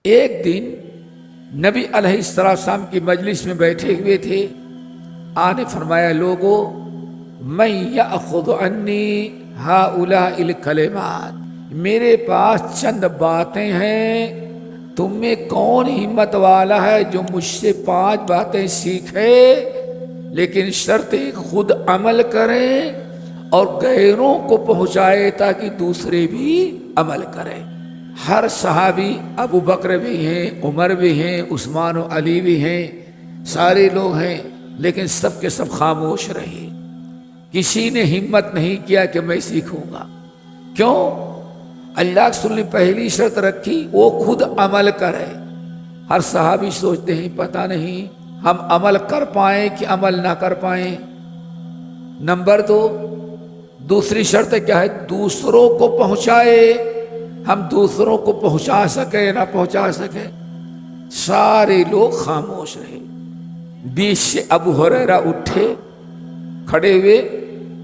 ایک دن نبی علیہ السلام کی مجلس میں بیٹھے ہوئے تھے. آنے فرمایا لوگو من یأخذ عنی ہؤلاء الکلمات، میرے پاس چند باتیں ہیں، تم میں کون ہمت والا ہے جو مجھ سے 5 باتیں سیکھے، لیکن شرط ایک خود عمل کریں اور غیروں کو پہنچائے تاکہ دوسرے بھی عمل کریں. ہر صحابی، ابو بکر بھی ہیں، عمر بھی ہیں، عثمان و علی بھی ہیں، سارے لوگ ہیں، لیکن سب کے سب خاموش رہے. کسی نے ہمت نہیں کیا کہ میں سیکھوں گا. کیوں؟ اللہ کے رسول نے پہلی شرط رکھی وہ خود عمل کرے. ہر صحابی سوچتے ہیں پتہ نہیں ہم عمل کر پائیں کہ عمل نہ کر پائیں. نمبر 2، دوسری شرط کیا ہے؟ دوسروں کو پہنچائے. ہم دوسروں کو پہنچا سکے نہ پہنچا سکے. سارے لوگ خاموش رہے. بیچ سے ابو ہریرہ اٹھے، کھڑے ہوئے،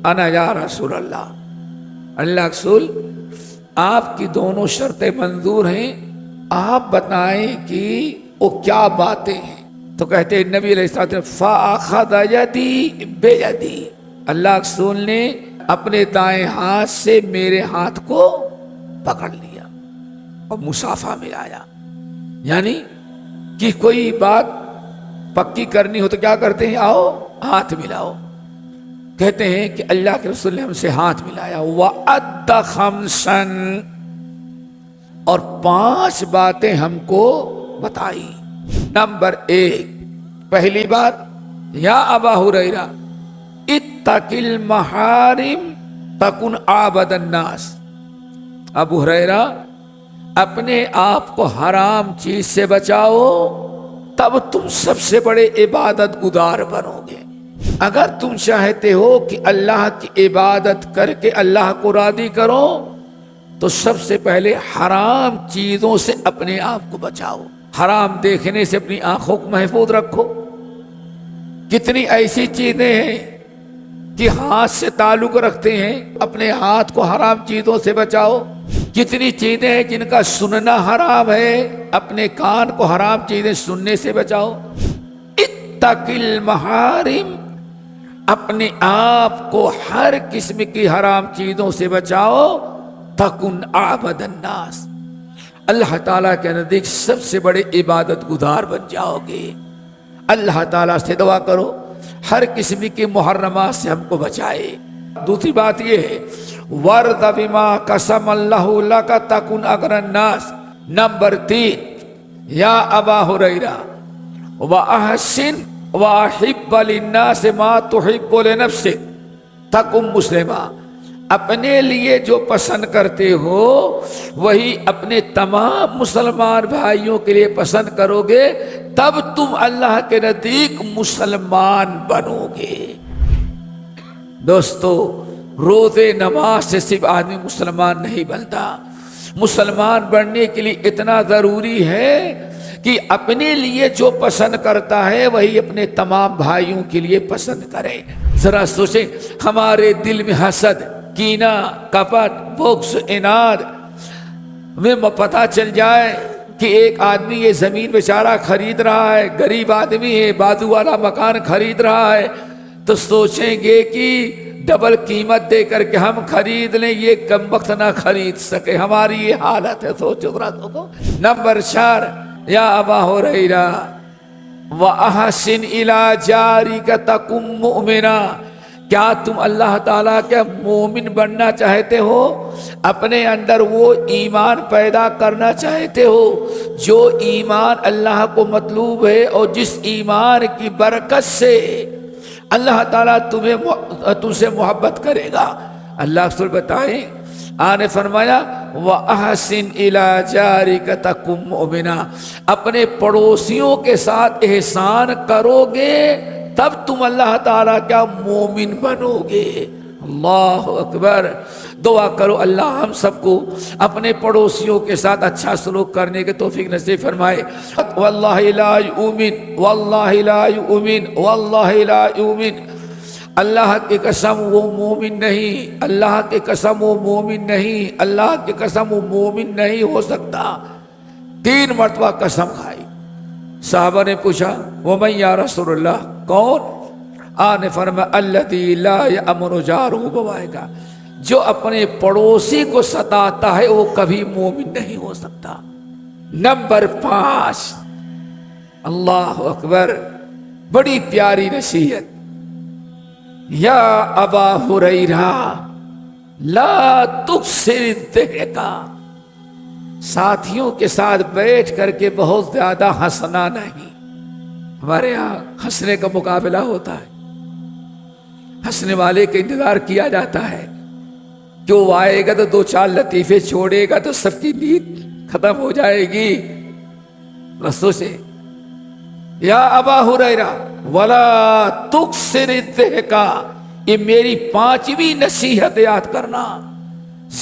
انا یا رسول اللہ، اللہ رسول آپ کی دونوں شرطیں منظور ہیں، آپ بتائیں کہ وہ کیا باتیں ہیں. تو کہتے ہیں نبی علیہ السلام فَأَخَذَ يَدِي بِيَدِي، اللہ رسول نے اپنے دائیں ہاتھ سے میرے ہاتھ کو پکڑ لیا اور مصافحہ ملایا. یعنی کہ کوئی بات پکی کرنی ہو تو کیا کرتے ہیں؟ آؤ ہاتھ ملاؤ. کہتے ہیں کہ اللہ کے رسول نے ہم سے ہاتھ ملایا. وَأَدَّ خَمْسًا، اور 5 باتیں ہم کو بتائی. نمبر 1، پہلی بات، یا ابا ہریرہ اتق المحارم تکن عابد الناس. ابو ہریرہ اپنے آپ کو حرام چیز سے بچاؤ، تب تم سب سے بڑے عبادت گزار بنو گے. اگر تم چاہتے ہو کہ اللہ کی عبادت کر کے اللہ کو راضی کرو تو سب سے پہلے حرام چیزوں سے اپنے آپ کو بچاؤ. حرام دیکھنے سے اپنی آنکھوں کو محفوظ رکھو. کتنی ایسی چیزیں ہیں کہ ہاتھ سے تعلق رکھتے ہیں، اپنے ہاتھ کو حرام چیزوں سے بچاؤ. کتنی چیزیں ہیں جن کا سننا حرام ہے، اپنے کان کو حرام چیزیں سننے سے بچاؤ. اتق المحارم، اپنے آپ کو ہر قسم کی حرام چیزوں سے بچاؤ. تکن عابد الناس، اللہ تعالیٰ کے نزدیک سب سے بڑے عبادت گزار بن جاؤ گے. اللہ تعالیٰ سے دعا کرو ہر قسم کی محرمات سے ہم کو بچائے. دوسری بات یہ ہے وَرْضَ بِمَا قَسَمَ اللَّهُ لَكَ تَكُنْ أَغْنَى النَّاسِ. نمبر 3، یا ابا ہریرہ وَأَحْسِنْ وَأَحِبَّ لِلنَّاسِ مَا تُحِبُّ لِنَفْسِكَ تَكُنْ مُسْلِمًا. اپنے لیے جو پسند کرتے ہو وہی اپنے تمام مسلمان بھائیوں کے لیے پسند کرو گے، تب تم اللہ کے نزدیک مسلمان بنو گے. دوستو، روزے نماز سے صرف آدمی مسلمان نہیں بنتا. مسلمان بننے کے لیے اتنا ضروری ہے کہ اپنے لیے جو پسند کرتا ہے وہی اپنے تمام بھائیوں کے لیے پسند کرے. ذرا سوچیں، ہمارے دل میں حسد، کینہ، کپٹ، بغض، عناد میں پتہ چل جائے کہ ایک آدمی یہ زمین بیچارہ خرید رہا ہے، غریب آدمی ہے، بازو والا مکان خرید رہا ہے، تو سوچیں گے کہ ڈبل قیمت دے کر کے ہم خرید لیں، یہ کم وقت نہ خرید سکے. ہماری یہ حالت ہے. سوچو برادروں کو. نمبر 4، یا ابا ہریرہ وَأَحْسِنْ إِلَىٰ جَارِكَ تَكُنْ مُؤْمِنًا. کیا تم اللہ تعالیٰ کے مومن بننا چاہتے ہو؟ اپنے اندر وہ ایمان پیدا کرنا چاہتے ہو جو ایمان اللہ کو مطلوب ہے، اور جس ایمان کی برکت سے اللہ تعالیٰ تم سے محبت کرے گا. اللہ رسول بتائیں، آنے فرمایا وَأَحْسِنْ إِلَىٰ جَارِكَ تَكُنْ مُؤْمِنًا. اپنے پڑوسیوں کے ساتھ احسان کرو گے تب تم اللہ تعالیٰ کا مومن بنو گے. اللہ اکبر. دعا کرو اللہ ہم سب کو اپنے پڑوسیوں کے ساتھ اچھا سلوک کرنے کے توفیق نصیب فرمائے. واللہ لا یؤمن، واللہ لا یؤمن، واللہ لا یؤمن. اللہ کی قسم وہ مومن نہیں، اللہ کی قسم وہ مومن نہیں، اللہ کی قسم وہ مومن نہیں ہو سکتا. 3 مرتبہ قسم کھائی. صحابہ نے پوچھا ومن یا رسول اللہ, کون؟ آنے فرمایا الذی لا یأمن جارہ بوائقہ, جو اپنے پڑوسی کو ستاتا ہے وہ کبھی مومن نہیں ہو سکتا. نمبر 5, اللہ اکبر, بڑی پیاری نصیحت. یا ابا ہریرہ لا تکثر الضحک, ساتھیوں کے ساتھ بیٹھ کر کے بہت زیادہ ہنسنا نہیں. ہمارے ہاں ہنسنے کا مقابلہ ہوتا ہے, ہنسنے والے کا انتظار کیا جاتا ہے کہ وہ آئے گا تو 2-4 لطیفے چھوڑے گا تو سب کی نیند ختم ہو جائے گی. رسول سے یا ابا ہریرہ ولا تکثر الضحک, یہ میری 5ویں نصیحت یاد کرنا,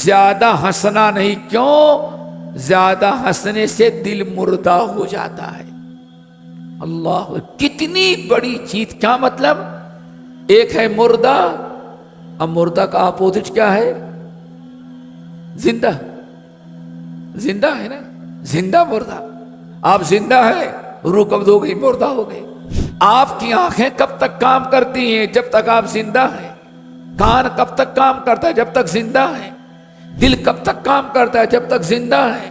زیادہ ہنسنا نہیں. کیوں؟ زیادہ ہنسنے سے دل مردہ ہو جاتا ہے. اللہ, کتنی بڑی چیز. کیا مطلب؟ ایک ہے مردہ, اب مردہ کا اپوزٹ کیا ہے؟ زندہ. زندہ ہے نا, زندہ مردہ. آپ زندہ ہے, روح قبض ہو گئی, مردہ ہو گئی. آپ کی آنکھیں کب تک کام کرتی ہیں؟ جب تک آپ زندہ ہیں. کان کب تک کام کرتا ہے؟ جب تک زندہ ہیں. دل کب تک کام کرتا ہے؟ جب تک زندہ ہے.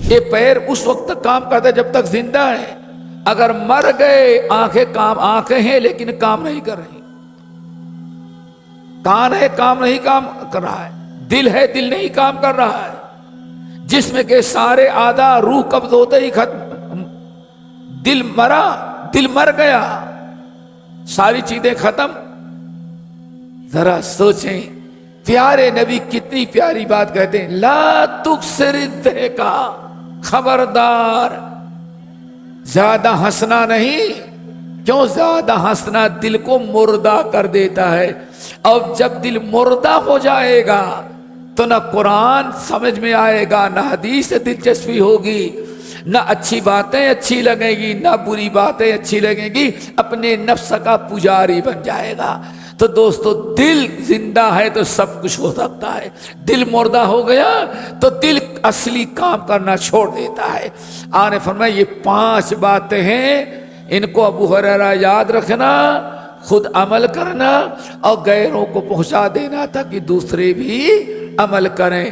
یہ پیر اس وقت تک کام کرتا ہے جب تک زندہ ہے. اگر مر گئے, آنکھیں ہیں لیکن کام نہیں کر رہی. کان ہے, کام نہیں کام کر رہا ہے. دل ہے, دل نہیں کام کر رہا ہے. جسم کے سارے اعضاء روح قبض ہوتے ہی ختم. دل مرا, دل مر گیا, ساری چیزیں ختم. ذرا سوچیں, پیارے نبی کتنی پیاری بات کہتے ہیں, لا تکثر الضحک, خبردار زیادہ ہنسنا نہیں. کیوں؟ زیادہ ہنسنا دل کو مردہ کر دیتا ہے. اور جب دل مردہ ہو جائے گا تو نہ قرآن سمجھ میں آئے گا, نہ حدیث سے دلچسپی ہوگی, نہ اچھی باتیں اچھی لگیں گی, نہ بری باتیں اچھی لگیں گی. اپنے نفس کا پجاری بن جائے گا. تو دوستو, دل زندہ ہے تو سب کچھ ہو سکتا ہے. دل مردہ ہو گیا تو دل اصلی کام کرنا چھوڑ دیتا ہے. آنے فرمایا یہ 5 باتیں ہیں, ان کو ابو ہریرہ یاد رکھنا, خود عمل کرنا اور غیروں کو پہنچا دینا تاکہ دوسرے بھی عمل کریں.